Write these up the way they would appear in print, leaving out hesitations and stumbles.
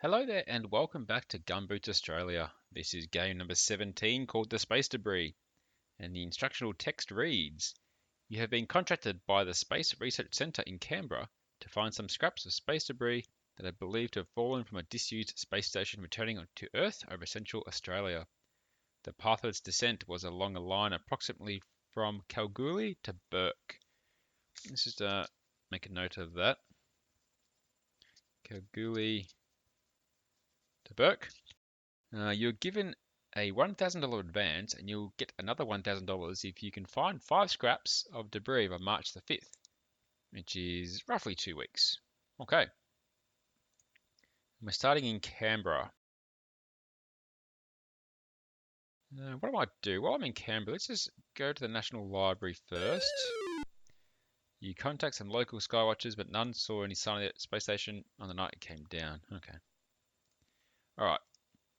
Hello there and welcome back to Gumboots Australia. This is game number 17 called the Space Debris, and the instructional text reads: You have been contracted by the Space Research Centre in Canberra to find some scraps of space debris that are believed to have fallen from a disused space station returning to Earth over central Australia. The path of its descent was along a line approximately from Kalgoorlie to Bourke. Let's just make a note of that. Kalgoorlie to Bourke. You're given a $1,000 advance and you'll get another $1,000 if you can find 5 scraps of debris by March the 5th, which is roughly 2 weeks. Okay, we're starting in Canberra. What I might do, while I'm in Canberra, let's just go to the National Library first. You contact some local skywatchers, but none saw any sign of the space station on the night it came down. Okay. Alright,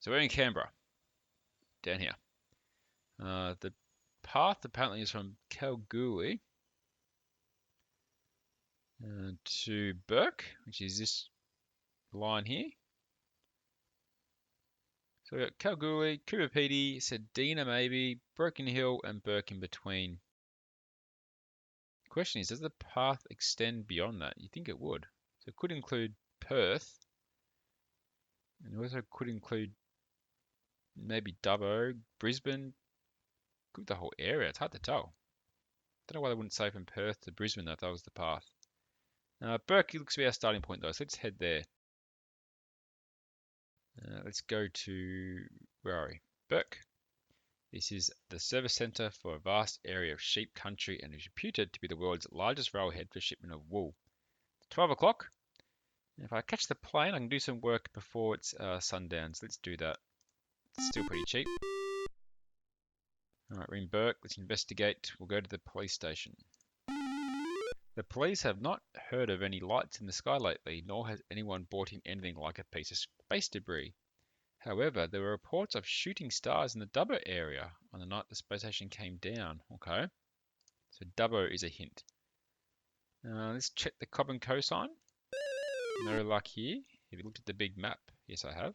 so we're in Canberra, down here. The path apparently is from Kalgoorlie to Bourke, which is this line here. So we've got Kalgoorlie, Coomapedy, Sedina maybe, Broken Hill, and Bourke in between. The question is, does the path extend beyond that? You think it would. So it could include Perth, and it also could include maybe Dubbo, Brisbane, could be the whole area. It's hard to tell. Don't know why they wouldn't say from Perth to Brisbane though, if that was the path. Bourke looks to be our starting point though, so let's head there. Let's go to, where are we? Bourke. This is the service centre for a vast area of sheep country and is reputed to be the world's largest railhead for shipment of wool. It's 12 o'clock. If I catch the plane, I can do some work before it's sundown, so let's do that. It's still pretty cheap. Alright, we're in Bourke. Let's investigate. We'll go to the police station. The police have not heard of any lights in the sky lately, nor has anyone brought in anything like a piece of space debris. However, there were reports of shooting stars in the Dubbo area on the night the space station came down. Okay, so Dubbo is a hint. Let's check the Cobb & Co sign. No luck here. Have you looked at the big map? Yes, I have.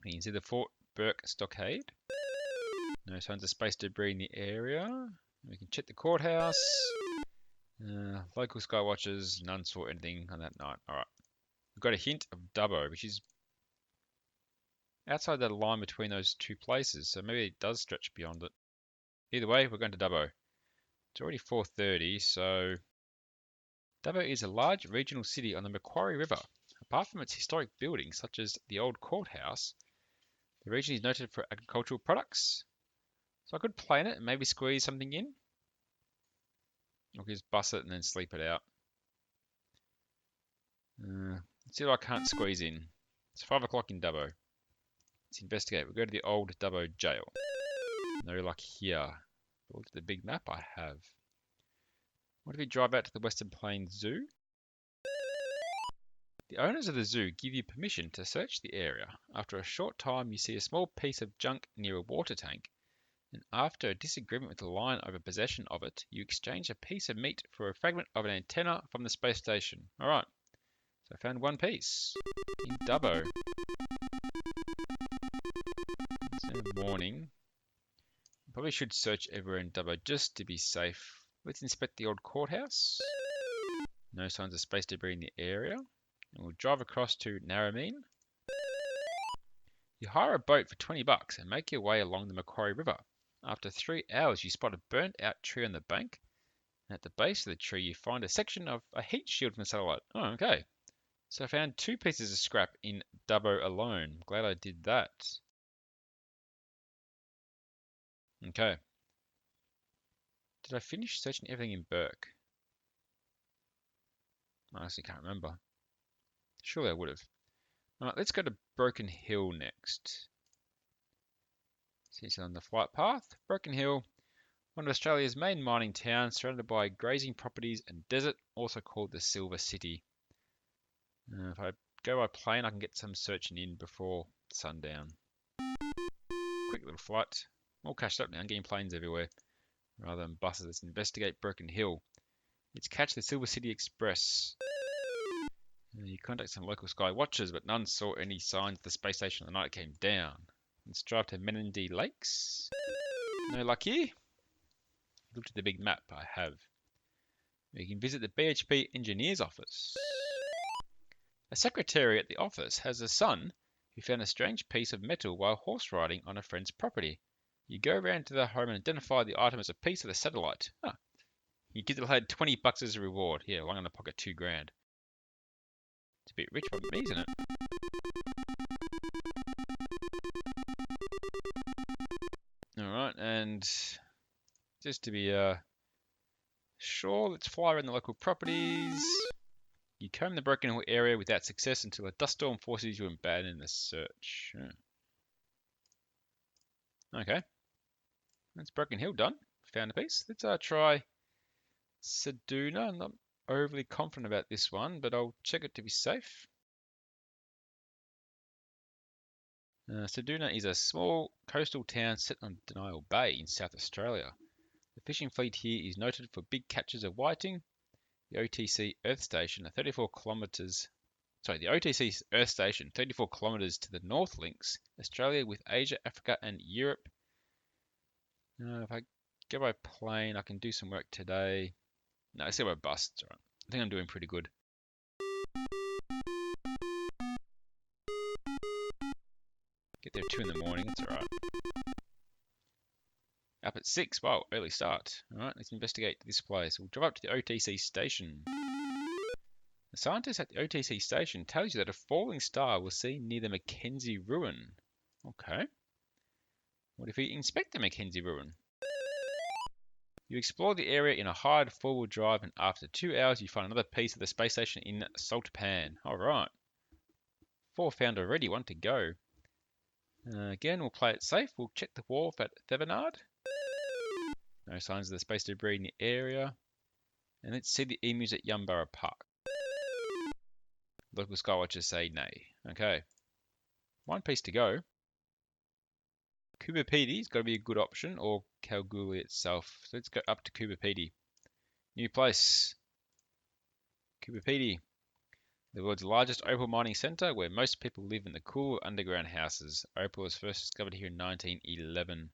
You can see the Fort Bourke stockade. No signs of space debris in the area. We can check the courthouse. Local sky watchers, none saw anything on that night. Alright. We've got a hint of Dubbo, which is outside that line between those two places, so maybe it does stretch beyond it. Either way, we're going to Dubbo. It's already 4:30, so Dubbo is a large regional city on the Macquarie River. Apart from its historic buildings, such as the old courthouse, the region is noted for agricultural products. So I could plan it and maybe squeeze something in. Or just bus it and then sleep it out. Let's see what I can't squeeze in. It's 5 o'clock in Dubbo. Let's investigate. We'll go to the old Dubbo jail. No luck here. Look at the big map I have. What if we drive out to the Western Plains Zoo? The owners of the zoo give you permission to search the area. After a short time, you see a small piece of junk near a water tank, and after a disagreement with the lion over possession of it, you exchange a piece of meat for a fragment of an antenna from the space station. Alright, so I found one piece in Dubbo. It's morning. Probably should search everywhere in Dubbo just to be safe. Let's inspect the old courthouse. No signs of space debris in the area. And we'll drive across to Narromine. You hire a boat for $20 and make your way along the Macquarie River. After 3 hours, you spot a burnt out tree on the bank. And at the base of the tree, you find a section of a heat shield from the satellite. Oh, okay. So I found 2 pieces of scrap in Dubbo alone. Glad I did that. Okay. Did I finish searching everything in Bourke? I honestly can't remember. Surely I would have. Alright, let's go to Broken Hill next. See it's on the flight path. Broken Hill, one of Australia's main mining towns, surrounded by grazing properties and desert, also called the Silver City. If I go by plane, I can get some searching in before sundown. Quick little flight. All cashed up now, getting planes everywhere rather than buses. Let's investigate Broken Hill. Let's catch the Silver City Express. You contact some local sky watchers, but none saw any signs of the space station on the night it came down. Let's drive to Menindee Lakes. No luck here. Look at the big map I have. You can visit the BHP engineer's office. A secretary at the office has a son who found a strange piece of metal while horse riding on a friend's property. You go around to the home and identify the item as a piece of the satellite. You give the lad $20 as a reward. Here, well, I'm going to pocket $2,000. It's a bit rich for me, isn't it? Alright, and just to be sure, let's fly around the local properties. You comb the Broken Hill area without success until a dust storm forces you to abandon the search. Okay. That's Broken Hill done. Found a piece. Let's try Seduna. I'm not overly confident about this one, but I'll check it to be safe. Seduna is a small coastal town set on Denial Bay in South Australia. The fishing fleet here is noted for big catches of whiting. The OTC Earth Station, the OTC Earth Station, 34 kilometers to the north, links Australia with Asia, Africa, and Europe. If I go by plane, I can do some work today. No, let's go by bus. It's alright. I think I'm doing pretty good. Get there 2 in the morning. It's alright. Up at 6. Wow, early start. Alright, let's investigate this place. We'll drive up to the OTC station. The scientist at the OTC station tells you that a falling star was seen near the Mackenzie ruin. Okay. What if we inspect the Mackenzie ruin? You explore the area in a hired four-wheel drive, and after 2 hours you find another piece of the space station in Salt Pan. Alright. 4 found already, 1 to go. Again, we'll play it safe. We'll check the wharf at Thevenard. No signs of the space debris in the area. And let's see the emus at Yumborough Park. Local skywatchers say nay. Okay. 1 piece to go. Kubapedi's got to be a good option, or Kalgoorlie itself. So let's go up to Kubapedi. New place. Kubapedi. The world's largest opal mining centre, where most people live in the cool underground houses. Opal was first discovered here in 1911.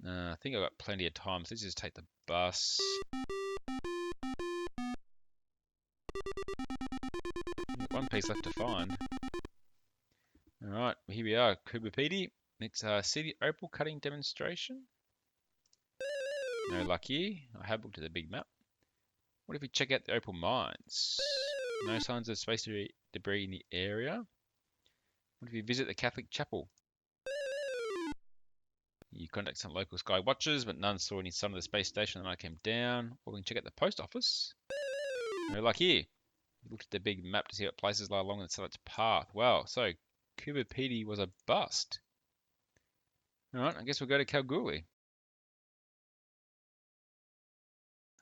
I think I've got plenty of time, so let's just take the bus. 1 piece left to find. Alright, here we are, Kubapedi. Let's see the opal cutting demonstration. No luck here. I have looked at the big map. What if we check out the opal mines? No signs of space debris in the area. What if we visit the Catholic chapel? You contact some local sky watchers, but none saw any sign of the space station the night came down. Or we can check out the post office. No luck here. We looked at the big map to see what places lie along the satellite's path. Wow, so Kubapedi was a bust. Alright, I guess we'll go to Kalgoorlie.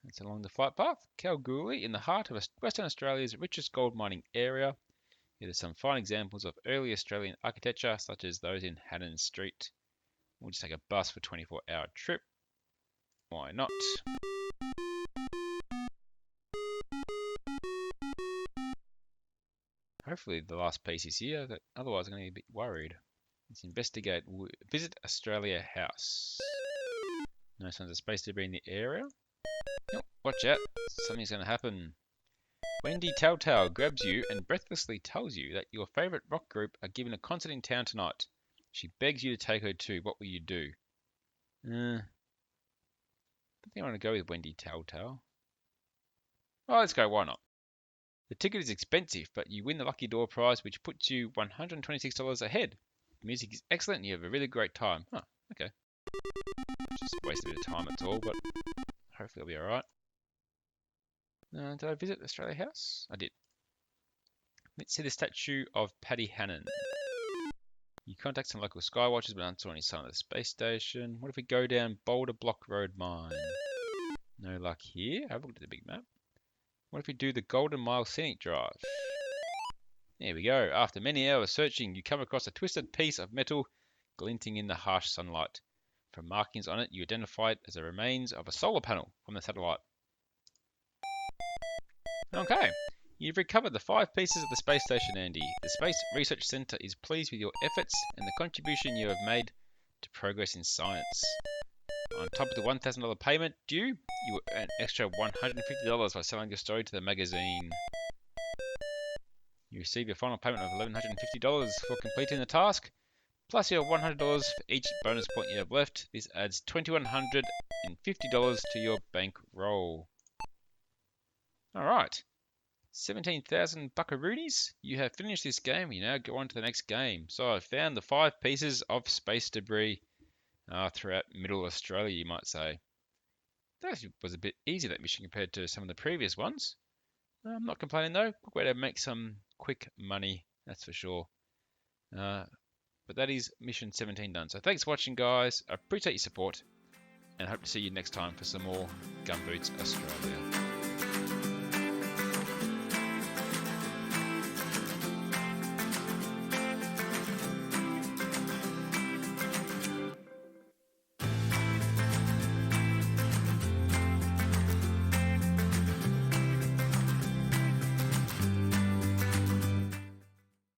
It's along the flight path. Kalgoorlie, in the heart of Western Australia's richest gold mining area. Here are some fine examples of early Australian architecture, such as those in Hannon Street. We'll just take a bus for a 24-hour trip. Why not? Hopefully the last piece is here, but otherwise I'm going to be a bit worried. Let's investigate. Visit Australia House. No signs of space debris in the area. Nope, watch out. Something's going to happen. Wendy Telltale grabs you and breathlessly tells you that your favourite rock group are giving a concert in town tonight. She begs you to take her too. What will you do? I think I want to go with Wendy Telltale. Oh, let's go. Why not? The ticket is expensive, but you win the lucky door prize, which puts you $126 ahead. The music is excellent and you have a really great time. Huh, okay. Just waste a bit of time, that's all, but hopefully it'll be alright. Did I visit Australia House? I did. Let's see the statue of Paddy Hannon. You contact some local sky watchers, but aren't saw any sign of the space station. What if we go down Boulder Block Road Mine? No luck here. Have a look at the big map. What if we do the Golden Mile Scenic Drive? There we go. After many hours searching, you come across a twisted piece of metal glinting in the harsh sunlight. From markings on it, you identify it as the remains of a solar panel from the satellite. Okay. You've recovered the 5 pieces of the space station, Andy. The Space Research Center is pleased with your efforts and the contribution you have made to progress in science. On top of the $1,000 payment due, you will earn an extra $150 by selling your story to the magazine. You receive your final payment of $1,150 for completing the task, plus your $100 for each bonus point you have left. This adds $2,150 to your bankroll. Alright, 17,000 buckaroonies. You have finished this game. You now go on to the next game. So I found the 5 pieces of space debris throughout Middle Australia, you might say. That was a bit easier, that mission, compared to some of the previous ones. I'm not complaining though. Quick way to make some quick money, that's for sure. But that is mission 17 done. So thanks for watching, guys. I appreciate your support, and hope to see you next time for some more Gumboots Australia.